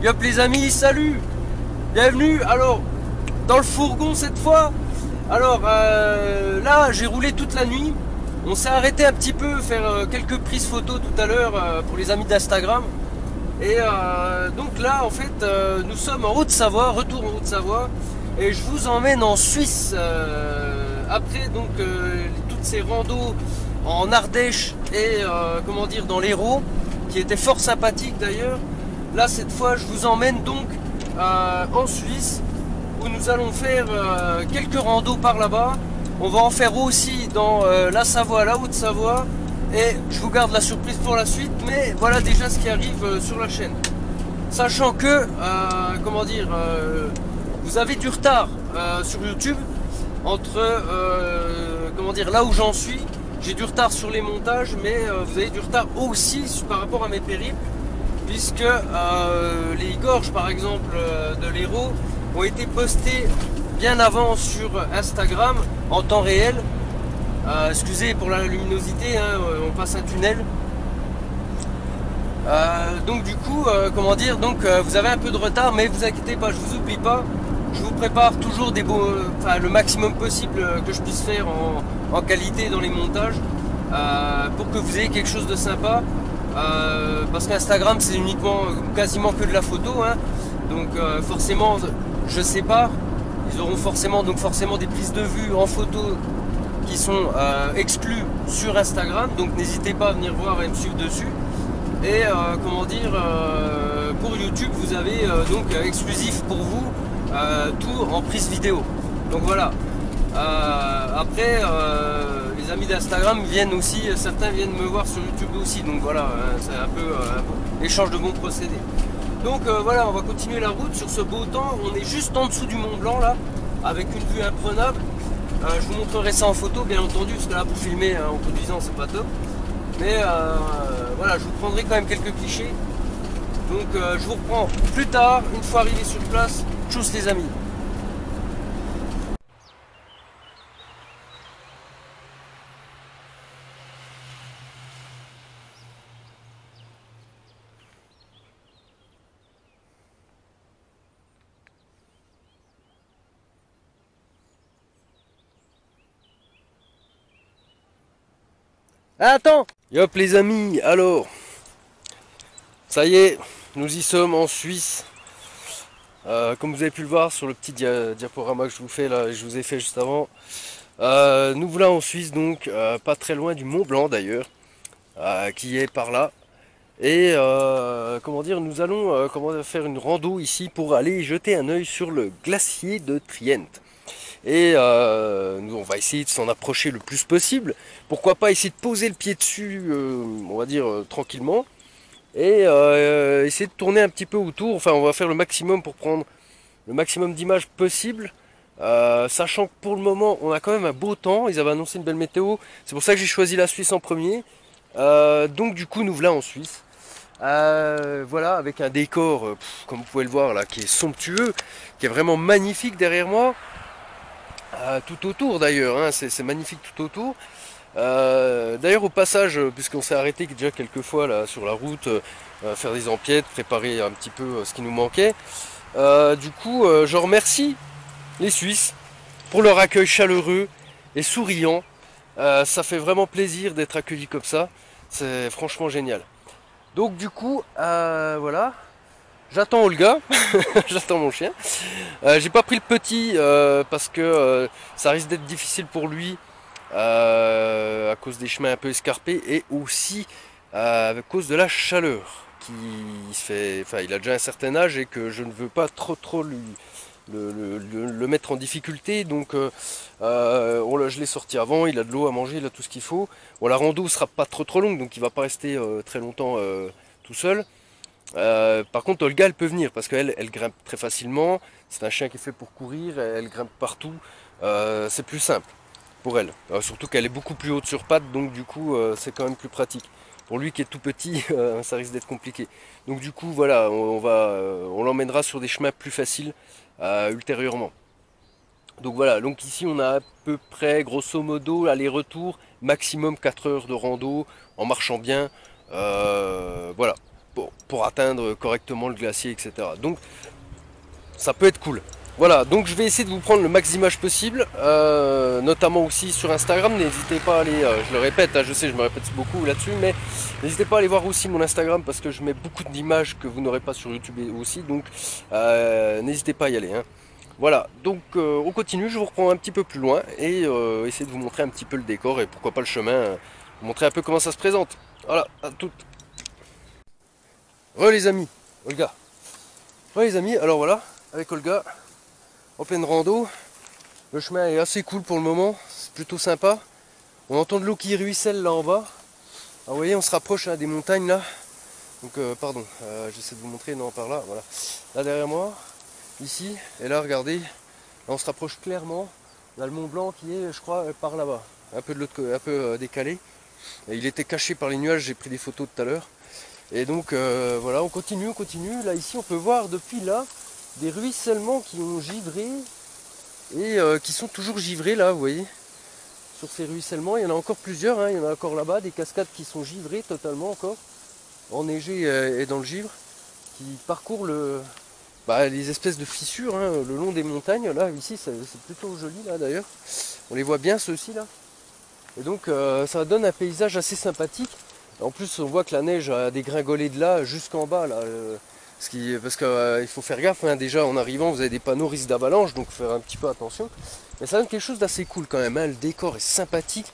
Yop les amis, salut. Bienvenue, alors, dans le fourgon cette fois. Alors, là, j'ai roulé toute la nuit. On s'est arrêté un petit peu, faire quelques prises photos tout à l'heure pour les amis d'Instagram. Et donc là, en fait, nous sommes en Haute-Savoie, retour en Haute-Savoie. Et je vous emmène en Suisse, après donc toutes ces randos en Ardèche et comment dire, dans l'Hérault, qui étaient fort sympathiques d'ailleurs. Là, cette fois, je vous emmène donc en Suisse, où nous allons faire quelques randos par là-bas. On va en faire aussi dans la Savoie, la Haute-Savoie. Et je vous garde la surprise pour la suite, mais voilà déjà ce qui arrive sur la chaîne. Sachant que, comment dire, vous avez du retard sur YouTube entre, comment dire, là où j'en suis. J'ai du retard sur les montages, mais vous avez du retard aussi par rapport à mes périples, puisque les gorges, par exemple, de l'Hérault ont été postées bien avant sur Instagram en temps réel. Excusez pour la luminosité, hein, on passe un tunnel. Donc du coup, comment dire, donc vous avez un peu de retard, mais vous inquiétez pas, je vous oublie pas. Je vous prépare toujours des beaux, le maximum possible que je puisse faire en qualité dans les montages, pour que vous ayez quelque chose de sympa. Parce qu'Instagram c'est uniquement, quasiment que de la photo, hein. Donc forcément, je sais pas, ils auront forcément des prises de vue en photo qui sont exclus sur Instagram, donc n'hésitez pas à venir voir et me suivre dessus. Et comment dire, pour YouTube vous avez donc exclusif pour vous tout en prise vidéo. Donc voilà. Après les amis d'Instagram viennent aussi, certains viennent me voir sur YouTube aussi, donc voilà, c'est un peu échange de bons procédés. Donc voilà, on va continuer la route sur ce beau temps. On est juste en dessous du Mont Blanc là, avec une vue imprenable. Je vous montrerai ça en photo bien entendu, parce que là pour filmer en conduisant c'est pas top. Mais voilà, je vous prendrai quand même quelques clichés. Donc je vous reprends plus tard, une fois arrivé sur place. Tchuss les amis. Attends. Yop les amis, alors ça y est, nous y sommes en Suisse. Comme vous avez pu le voir sur le petit diaporama que je vous fais là, je vous ai fait juste avant. Nous voilà en Suisse, donc pas très loin du Mont Blanc d'ailleurs, qui est par là. Et comment dire, nous allons faire une rando ici pour aller jeter un œil sur le glacier de Trient. Et nous on va essayer de s'en approcher le plus possible. Pourquoi pas essayer de poser le pied dessus, on va dire tranquillement. Et essayer de tourner un petit peu autour. Enfin, on va faire le maximum pour prendre le maximum d'images possible. Sachant que pour le moment, on a quand même un beau temps. Ils avaient annoncé une belle météo. C'est pour ça que j'ai choisi la Suisse en premier. Donc du coup, nous voilà en Suisse. Voilà, avec un décor, comme vous pouvez le voir là, qui est somptueux, qui est vraiment magnifique derrière moi. Tout autour d'ailleurs, hein, c'est magnifique tout autour. D'ailleurs au passage, puisqu'on s'est arrêté déjà quelques fois là sur la route, faire des empiettes, préparer un petit peu ce qui nous manquait. Du coup, je remercie les Suisses pour leur accueil chaleureux et souriant. Ça fait vraiment plaisir d'être accueilli comme ça. C'est franchement génial. Donc du coup, voilà. J'attends Olga, j'attends mon chien. J'ai pas pris le petit parce que ça risque d'être difficile pour lui à cause des chemins un peu escarpés et aussi à cause de la chaleur qui se fait. Enfin, il a déjà un certain âge et que je ne veux pas trop le mettre en difficulté. Donc, je l'ai sorti avant. Il a de l'eau à manger, il a tout ce qu'il faut. Bon, la rando sera pas trop longue, donc il va pas rester très longtemps tout seul. Par contre, Olga, elle peut venir parce qu'elle grimpe très facilement. C'est un chien qui est fait pour courir. Elle grimpe partout. C'est plus simple pour elle. Surtout qu'elle est beaucoup plus haute sur pattes, donc du coup, c'est quand même plus pratique. Pour lui qui est tout petit, ça risque d'être compliqué. Donc du coup, voilà, on l'emmènera sur des chemins plus faciles ultérieurement. Donc voilà, donc ici on a à peu près, grosso modo, aller-retour, maximum 4 heures de rando en marchant bien. Voilà. pour atteindre correctement le glacier, etc. Donc ça peut être cool. Voilà, donc je vais essayer de vous prendre le max d'images possible, notamment aussi sur Instagram. N'hésitez pas à aller, je le répète, hein, je sais, je me répète beaucoup là-dessus, mais n'hésitez pas à aller voir aussi mon Instagram parce que je mets beaucoup d'images que vous n'aurez pas sur YouTube aussi, donc n'hésitez pas à y aller. Hein. Voilà, donc on continue, je vous reprends un petit peu plus loin et essayer de vous montrer un petit peu le décor et pourquoi pas le chemin, vous montrer un peu comment ça se présente. Voilà, à toutes. Les amis, Olga. Les amis, alors voilà, avec Olga, en pleine rando. Le chemin est assez cool pour le moment, c'est plutôt sympa. On entend de l'eau qui ruisselle là en bas. Alors, vous voyez, on se rapproche là, des montagnes là. Donc pardon, j'essaie de vous montrer, non par là, voilà. Là derrière moi, ici, et là regardez, là on se rapproche clairement. On a le Mont Blanc qui est, je crois, par là-bas, un peu de l'autre côté, un peu décalé. Et il était caché par les nuages, j'ai pris des photos tout à l'heure. Et donc voilà, on continue. Là ici on peut voir depuis là des ruissellements qui ont givré et qui sont toujours givrés là, vous voyez. Sur ces ruissellements, il y en a encore plusieurs, hein. Il y en a encore là-bas, des cascades qui sont givrées totalement encore, enneigées et dans le givre, qui parcourent les espèces de fissures hein, le long des montagnes. Là, ici, c'est plutôt joli là d'ailleurs. On les voit bien ceux-ci là. Et donc ça donne un paysage assez sympathique. En plus, on voit que la neige a dégringolé de là jusqu'en bas là. Parce qu'il faut faire gaffe, hein. Déjà en arrivant vous avez des panneaux risque d'avalanche, donc faire un petit peu attention. Mais ça donne quelque chose d'assez cool quand même, hein. Le décor est sympathique.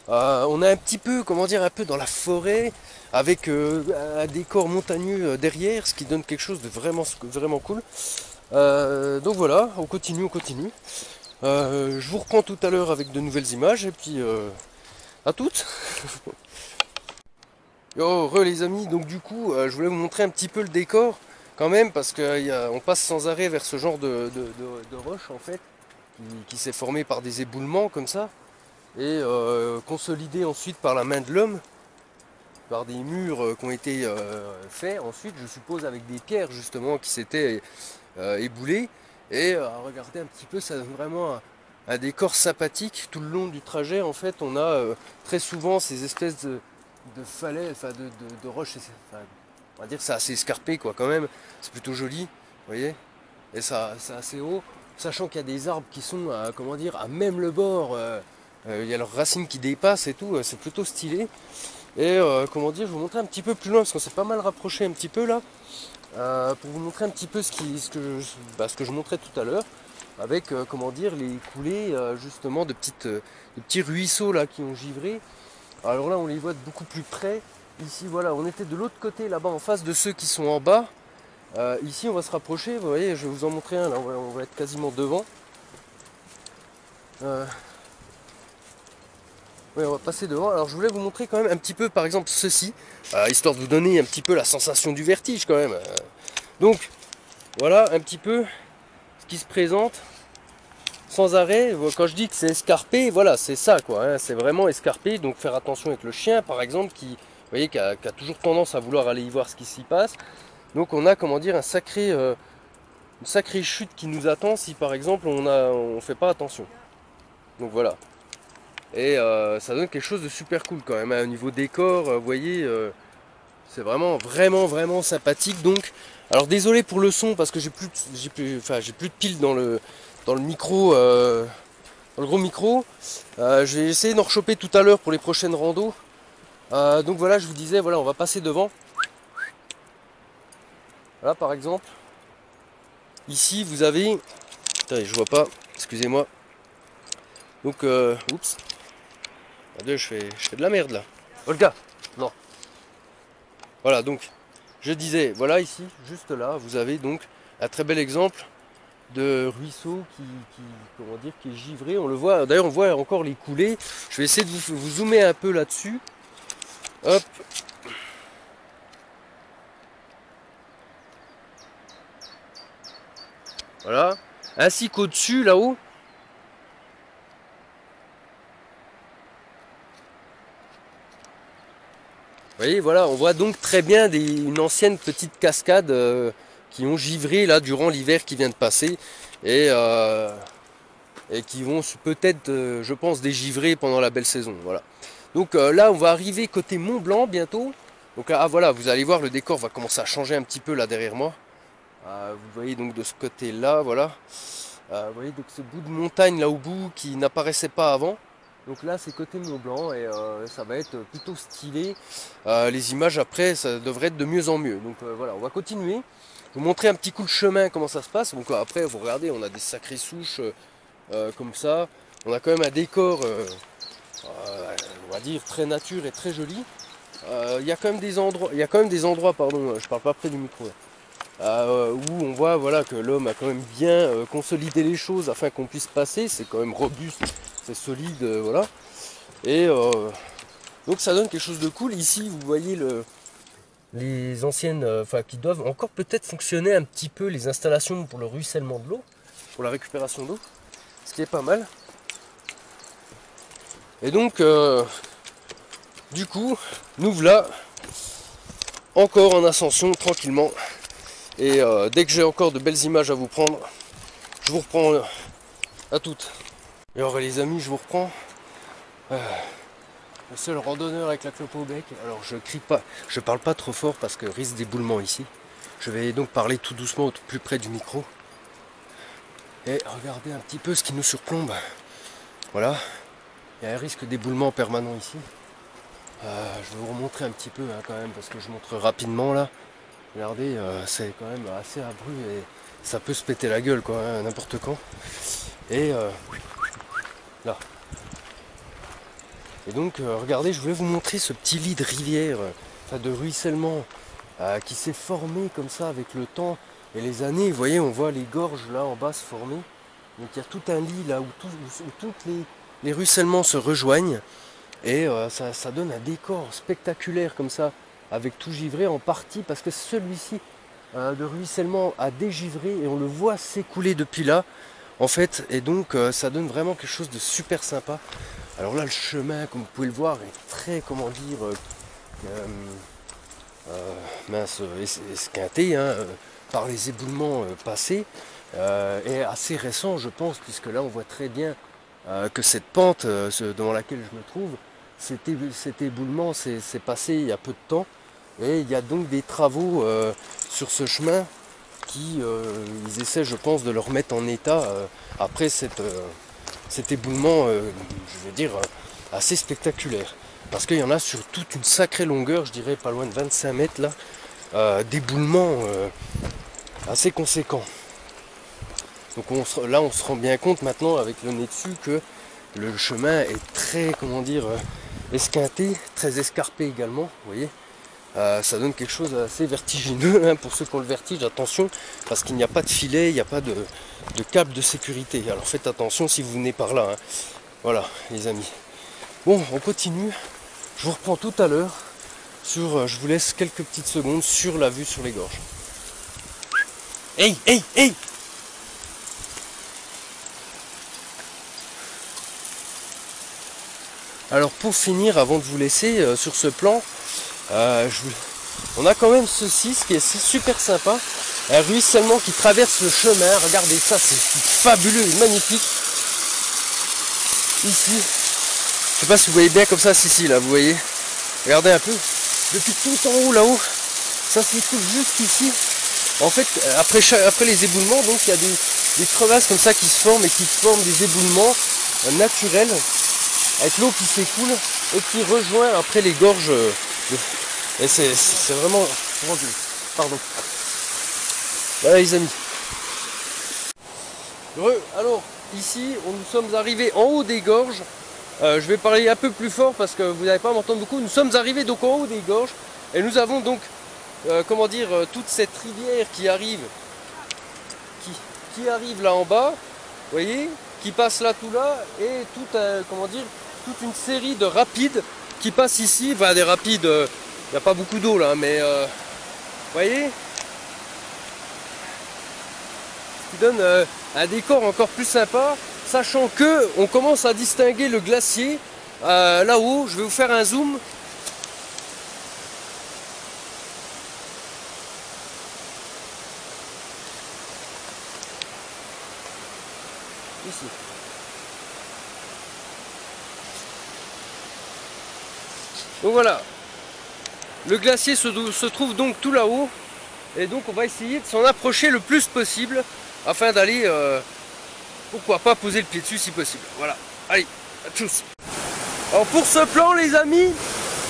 On est un petit peu, comment dire, un peu dans la forêt, avec un décor montagneux derrière, ce qui donne quelque chose de vraiment, vraiment cool. Donc voilà, on continue. Je vous reprends tout à l'heure avec de nouvelles images, et puis à toutes. Yo, les amis, donc du coup, je voulais vous montrer un petit peu le décor quand même, parce qu'on passe sans arrêt vers ce genre de roche en fait, qui s'est formé par des éboulements comme ça, et consolidé ensuite par la main de l'homme, par des murs qui ont été faits ensuite, je suppose, avec des pierres justement qui s'étaient éboulées. Et regardez un petit peu, ça donne vraiment un décor sympathique. Tout le long du trajet, en fait, on a très souvent ces espèces de falaises, enfin de roches, enfin, on va dire que c'est assez escarpé quoi quand même, c'est plutôt joli, vous voyez, et ça c'est assez haut, sachant qu'il y a des arbres qui sont à, comment dire, à même le bord, il y a leurs racines qui dépassent et tout, c'est plutôt stylé. Et comment dire, je vais vous montrer un petit peu plus loin parce qu'on s'est pas mal rapproché un petit peu là, pour vous montrer un petit peu ce que je montrais tout à l'heure, avec comment dire, les coulées justement de petits ruisseaux là qui ont givré. Alors là on les voit de beaucoup plus près. Ici voilà, on était de l'autre côté là-bas en face de ceux qui sont en bas. Ici on va se rapprocher, vous voyez, je vais vous en montrer un là, on va être quasiment devant. Oui, on va passer devant. Alors je voulais vous montrer quand même un petit peu par exemple ceci, histoire de vous donner un petit peu la sensation du vertige quand même. Donc voilà un petit peu ce qui se présente sans arrêt. Quand je dis que c'est escarpé, voilà, c'est ça quoi, hein. C'est vraiment escarpé, donc faire attention avec le chien par exemple qui, vous voyez, qui a toujours tendance à vouloir aller y voir ce qui s'y passe. Donc on a, comment dire, une sacrée chute qui nous attend si par exemple on fait pas attention. Donc voilà. Et ça donne quelque chose de super cool quand même, hein. Au niveau décor, vous voyez, c'est vraiment, vraiment, vraiment sympathique. Donc, alors désolé pour le son parce que j'ai plus de piles dans le micro, dans le gros micro. Je vais essayer d'en rechoper tout à l'heure pour les prochaines randos. Donc voilà, je vous disais, voilà, on va passer devant. Là par exemple, ici vous avez, attendez, je vois pas, excusez-moi. Donc, oups, je fais de la merde là. Olga, non. Voilà, donc je disais, voilà ici, juste là, vous avez donc un très bel exemple de ruisseau comment dire, qui est givré. On le voit, d'ailleurs on voit encore les coulées. Je vais essayer de vous zoomer un peu là-dessus. Hop. Voilà. Ainsi qu'au-dessus, là-haut. Vous voyez, voilà, on voit donc très bien une ancienne petite cascade qui ont givré là durant l'hiver qui vient de passer et qui vont peut-être, je pense, dégivrer pendant la belle saison. Voilà. Donc là, on va arriver côté Mont Blanc bientôt. Donc là, ah, voilà, vous allez voir, le décor va commencer à changer un petit peu là derrière moi. Vous voyez donc de ce côté-là, voilà. Vous voyez donc ce bout de montagne là au bout qui n'apparaissait pas avant. Donc là c'est côté Mont Blanc et ça va être plutôt stylé. Les images après ça devrait être de mieux en mieux. Donc voilà, on va continuer. Vous montrer un petit coup de chemin comment ça se passe. Donc après vous regardez, on a des sacrées souches comme ça. On a quand même un décor, on va dire très nature et très joli. Il y a quand même des endroits, pardon, je parle pas près du micro. Où on voit voilà, que l'homme a quand même bien consolidé les choses afin qu'on puisse passer. C'est quand même robuste, c'est solide, voilà. Et donc ça donne quelque chose de cool. Ici, vous voyez les anciennes, enfin qui doivent encore peut-être fonctionner un petit peu, les installations pour le ruissellement de l'eau, pour la récupération d'eau, ce qui est pas mal. Et donc, du coup, nous voilà encore en ascension tranquillement. Et dès que j'ai encore de belles images à vous prendre, je vous reprends à toutes. Et alors les amis, je vous reprends. Le seul randonneur avec la clope au bec. Alors je crie pas, je parle pas trop fort parce que risque d'éboulement ici. Je vais donc parler tout doucement au plus près du micro. Et regardez un petit peu ce qui nous surplombe. Voilà. Il y a un risque d'éboulement permanent ici. Je vais vous remontrer un petit peu hein, quand même parce que je montre rapidement là. Regardez, c'est quand même assez abru et ça peut se péter la gueule quoi, hein, n'importe quand. Et là. Et donc regardez, je voulais vous montrer ce petit lit de rivière, de ruissellement qui s'est formé comme ça avec le temps et les années. Vous voyez, on voit les gorges là en bas se former. Donc il y a tout un lit là où tous les ruissellements se rejoignent et ça donne un décor spectaculaire comme ça avec tout givré en partie parce que celui-ci de ruissellement a dégivré et on le voit s'écouler depuis là en fait, et donc ça donne vraiment quelque chose de super sympa. Alors là le chemin comme vous pouvez le voir est très comment dire mince esquinté hein, par les éboulements passés et assez récent je pense puisque là on voit très bien que cette pente dans laquelle je me trouve cet éboulement s'est passé il y a peu de temps et il y a donc des travaux sur ce chemin qui ils essaient je pense de le remettre en état après cet éboulement je veux dire assez spectaculaire parce qu'il y en a sur toute une sacrée longueur, je dirais pas loin de 25 mètres là, d'éboulement assez conséquent. Donc là on se rend bien compte maintenant avec le nez dessus que le chemin est très comment dire esquinté, très escarpé également, vous voyez. Ça donne quelque chose d'assez vertigineux hein, pour ceux qui ont le vertige, attention parce qu'il n'y a pas de filet, il n'y a pas de câble de sécurité. Alors faites attention si vous venez par là. Hein. Voilà les amis. Bon, on continue. Je vous reprends tout à l'heure sur, je vous laisse quelques petites secondes sur la vue sur les gorges. Hey, hey, hey! Alors pour finir, avant de vous laisser sur ce plan, on a quand même ceci, ce qui est super sympa, un ruissellement qui traverse le chemin. Regardez ça, c'est fabuleux, magnifique. Ici, je sais pas si vous voyez bien comme ça, si là, vous voyez. Regardez un peu, depuis tout en haut là-haut, ça s'écoule jusqu'ici. En fait, après les éboulements, donc il y a des crevasses comme ça qui se forment et qui forment des éboulements naturels avec l'eau qui s'écoule et qui rejoint après les gorges. Et c'est vraiment grandiose. Pardon. Voilà les amis. Alors, ici, nous sommes arrivés en haut des gorges. Je vais parler un peu plus fort parce que vous n'allez pas m'entendre beaucoup. Nous sommes arrivés donc en haut des gorges et nous avons donc, comment dire, toute cette rivière qui arrive, qui arrive là en bas, vous voyez, qui passe là tout là et tout, comment dire, toute une série de rapides qui passent ici. Enfin, des rapides, il n'y a pas beaucoup d'eau là, mais vous voyez, qui donne un décor encore plus sympa. Sachant que on commence à distinguer le glacier là-haut. Je vais vous faire un zoom. Ici. Donc voilà. Le glacier se trouve donc tout là-haut. Et donc on va essayer de s'en approcher le plus possible afin d'aller, pourquoi pas, poser le pied dessus si possible. Voilà, allez, à tous. Alors pour ce plan les amis,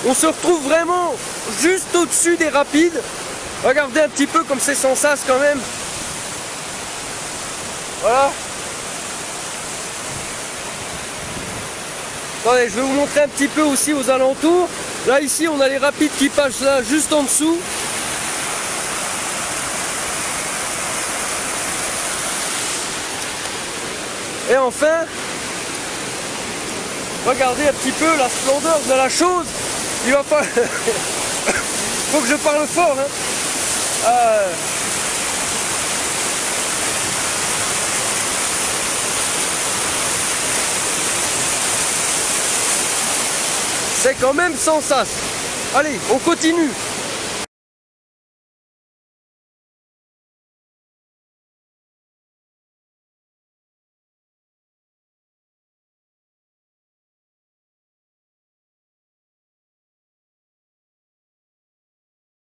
on se retrouve vraiment juste au-dessus des rapides. Regardez un petit peu comme c'est sans sas quand même. Voilà. Attendez, je vais vous montrer un petit peu aussi aux alentours. Là ici on a les rapides qui passent là juste en dessous. Et enfin, regardez un petit peu la splendeur de la chose. Il va pas... Faut que je parle fort, hein. C'est quand même sans sas. Allez, on continue.